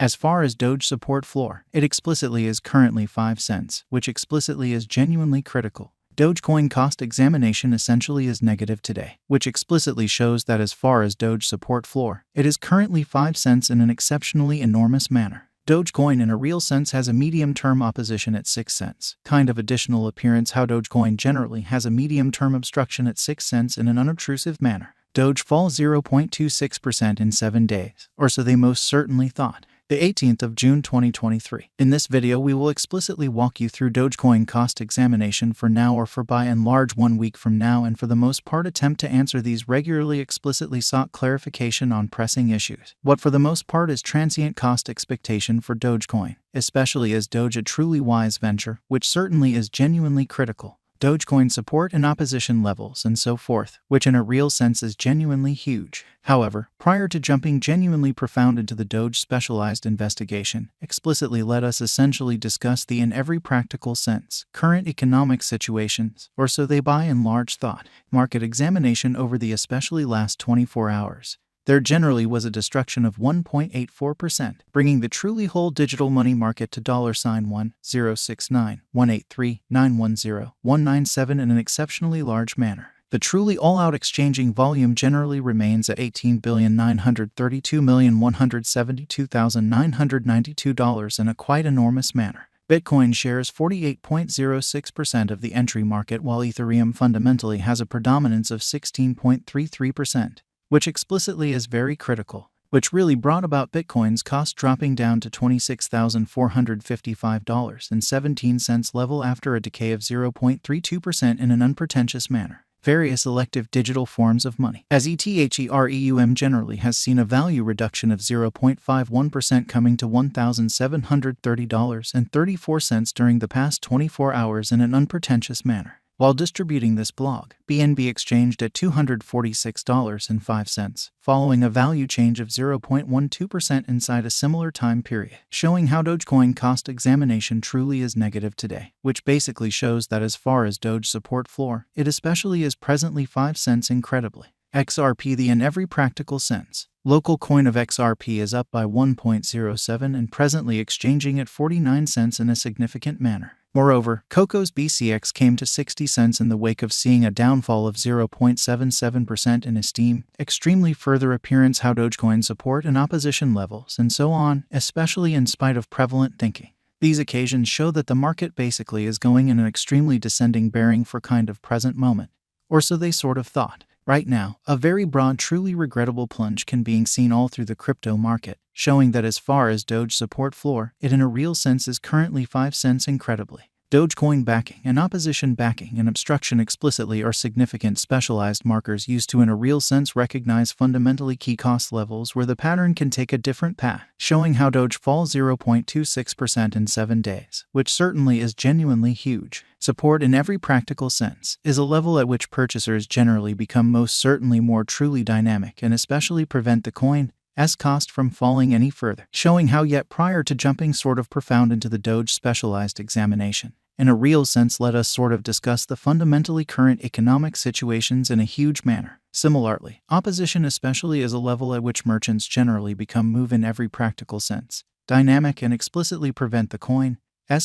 As far as Doge support floor, it explicitly is currently 5 cents, which explicitly is genuinely critical. Dogecoin cost examination essentially is negative today, which explicitly shows that as far as Doge support floor, it is currently 5 cents in an exceptionally enormous manner. Dogecoin in a real sense has a medium-term opposition at 6 cents. Kind of additional appearance how Dogecoin generally has a medium-term obstruction at 6 cents in an unobtrusive manner. Doge falls 0.26% in 7 days, or so they most certainly thought. The 18th of June 2023. In this video we will explicitly walk you through Dogecoin cost examination for now or for by and large 1 week from now, and for the most part attempt to answer these regularly explicitly sought clarification on pressing issues. What for the most part is transient cost expectation for Dogecoin, especially as Doge a truly wise venture, which certainly is genuinely critical. Dogecoin support and opposition levels and so forth, which in a real sense is genuinely huge. However, prior to jumping genuinely profound into the Doge specialized investigation, explicitly let us essentially discuss the in every practical sense, current economic situations, or so they by and large thought, market examination over the especially last 24 hours. There generally was a destruction of 1.84%, bringing the truly whole digital money market to $1,069,183,910,197 in an exceptionally large manner. The truly all-out exchanging volume generally remains at $18,932,172,992 in a quite enormous manner. Bitcoin shares 48.06% of the entry market, while Ethereum fundamentally has a predominance of 16.33%. Which explicitly is very critical, which really brought about Bitcoin's cost dropping down to $26,455.17 level after a decay of 0.32% in an unpretentious manner. Various elective digital forms of money, as Ethereum generally has seen a value reduction of 0.51% coming to $1,730.34 during the past 24 hours in an unpretentious manner. While distributing this blog, BNB exchanged at $246.05, following a value change of 0.12% inside a similar time period, showing how Dogecoin cost examination truly is negative today, which basically shows that as far as Doge support floor, it especially is presently 5 cents incredibly. XRP the in every practical sense. Local coin of XRP is up by 1.07 and presently exchanging at 49 cents in a significant manner. Moreover, Coco's BCX came to 60 cents in the wake of seeing a downfall of 0.77% in esteem, extremely further appearance how Dogecoin support and opposition levels and so on, especially in spite of prevalent thinking. These occasions show that the market basically is going in an extremely descending bearing for kind of present moment. Or so they sort of thought. Right now, a very broad, truly regrettable plunge can be seen all through the crypto market, showing that as far as Doge support floor, it in a real sense is currently 5 cents incredibly. Dogecoin backing and opposition backing and obstruction explicitly are significant specialized markers used to in a real sense recognize fundamentally key cost levels where the pattern can take a different path, showing how Doge falls 0.26% in 7 days, which certainly is genuinely huge. Support in every practical sense is a level at which purchasers generally become most certainly more truly dynamic and especially prevent the coin's cost from falling any further, showing how yet prior to jumping sort of profound into the Doge specialized examination, in a real sense let us sort of discuss the fundamentally current economic situations in a huge manner. Similarly, opposition especially is a level at which merchants generally become move in every practical sense, dynamic and explicitly prevent the coin's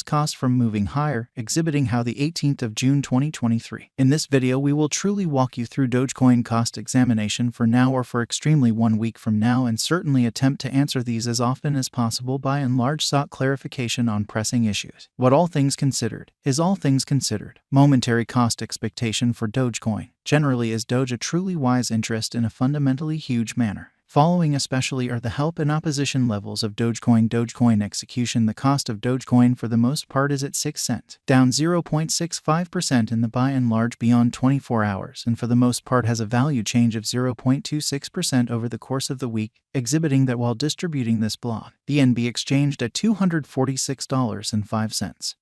cost from moving higher, exhibiting how the 18th of June 2023. In this video we will truly walk you through Dogecoin cost examination for now or for extremely 1 week from now, and certainly attempt to answer these as often as possible by and large sought clarification on pressing issues. What all things considered is all things considered. Momentary cost expectation for Dogecoin. Generally is Doge a truly wise interest in a fundamentally huge manner. Following especially are the help and opposition levels of Dogecoin. Dogecoin execution. The cost of Dogecoin for the most part is at 6 cents, down 0.65% in the by and large beyond 24 hours, and for the most part has a value change of 0.26% over the course of the week, exhibiting that while distributing this blog, BNB exchanged at $246.05.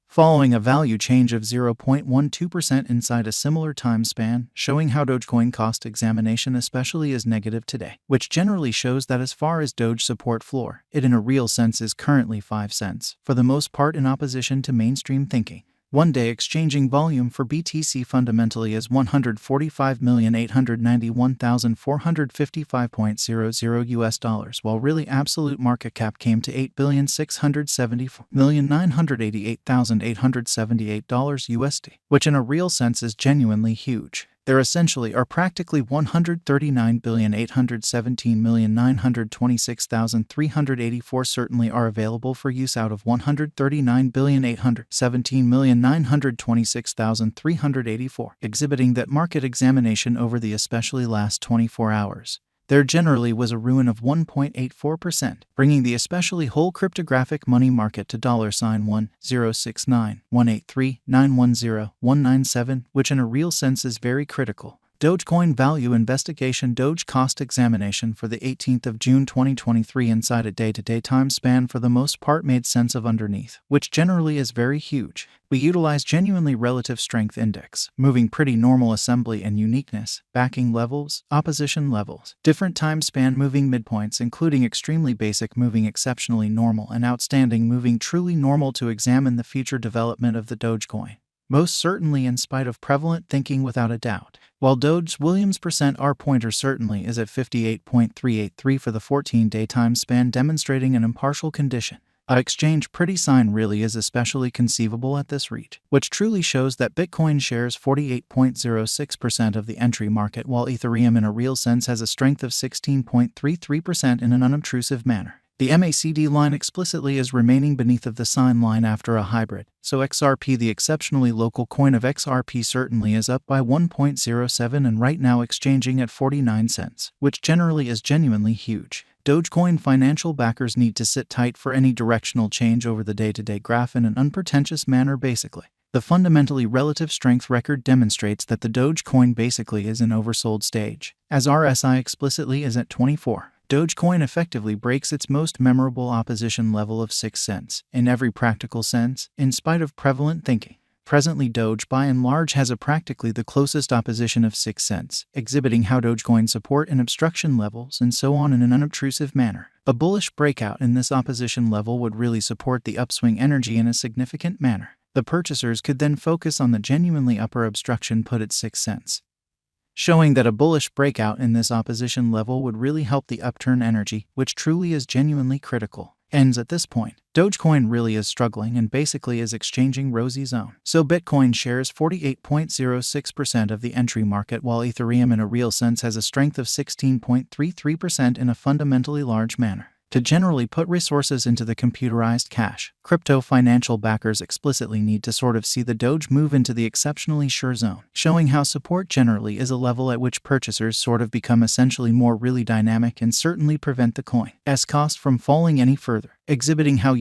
Following a value change of 0.12% inside a similar time span, showing how Dogecoin cost examination especially is negative today, which generally shows that as far as Doge support floor, it in a real sense is currently 5 cents, for the most part in opposition to mainstream thinking. One-day exchanging volume for BTC fundamentally is 145,891,455.00 US dollars, while really absolute market cap came to $8,674,988,878 USD, which in a real sense is genuinely huge. There essentially are practically 139,817,926,384 certainly are available for use out of 139,817,926,384, exhibiting that market examination over the especially last 24 hours. There generally was a ruin of 1.84%, bringing the especially whole cryptographic money market to $1,069,183,910,197, which in a real sense is very critical. Dogecoin Value Investigation Doge Cost Examination for the 18th of June 2023 inside a day-to-day time span for the most part made sense of underneath, which generally is very huge. We utilize genuinely relative strength index, moving pretty normal assembly and uniqueness, backing levels, opposition levels, different time span moving midpoints including extremely basic moving exceptionally normal and outstanding moving truly normal to examine the future development of the Dogecoin. Most certainly in spite of prevalent thinking without a doubt. While Doge's Williams % R pointer certainly is at 58.383 for the 14-day time span demonstrating an impartial condition, a exchange pretty sign really is especially conceivable at this rate, which truly shows that Bitcoin shares 48.06% of the entry market while Ethereum in a real sense has a strength of 16.33% in an unobtrusive manner. The MACD line explicitly is remaining beneath of the sign line after a hybrid, so XRP, the exceptionally local coin of XRP, certainly is up by 1.07 and right now exchanging at 49 cents, which generally is genuinely huge. Dogecoin financial backers need to sit tight for any directional change over the day-to-day graph in an unpretentious manner basically. The fundamentally relative strength record demonstrates that the Dogecoin basically is an oversold stage, as RSI explicitly is at 24. Dogecoin effectively breaks its most memorable opposition level of 6 cents, in every practical sense, in spite of prevalent thinking. Presently Doge by and large has practically the closest opposition of 6 cents, exhibiting how Dogecoin support and obstruction levels and so on in an unobtrusive manner. A bullish breakout in this opposition level would really support the upswing energy in a significant manner. The purchasers could then focus on the genuinely upper obstruction put at 6 cents. Showing that a bullish breakout in this opposition level would really help the upturn energy, which truly is genuinely critical. Ends at this point. Dogecoin really is struggling and basically is exchanging rosy zone. So Bitcoin shares 48.06% of the entry market while Ethereum in a real sense has a strength of 16.33% in a fundamentally large manner. To generally put resources into the computerized cash, crypto financial backers explicitly need to sort of see the Doge move into the exceptionally sure zone, showing how support generally is a level at which purchasers sort of become essentially more really dynamic and certainly prevent the coin's cost from falling any further, exhibiting how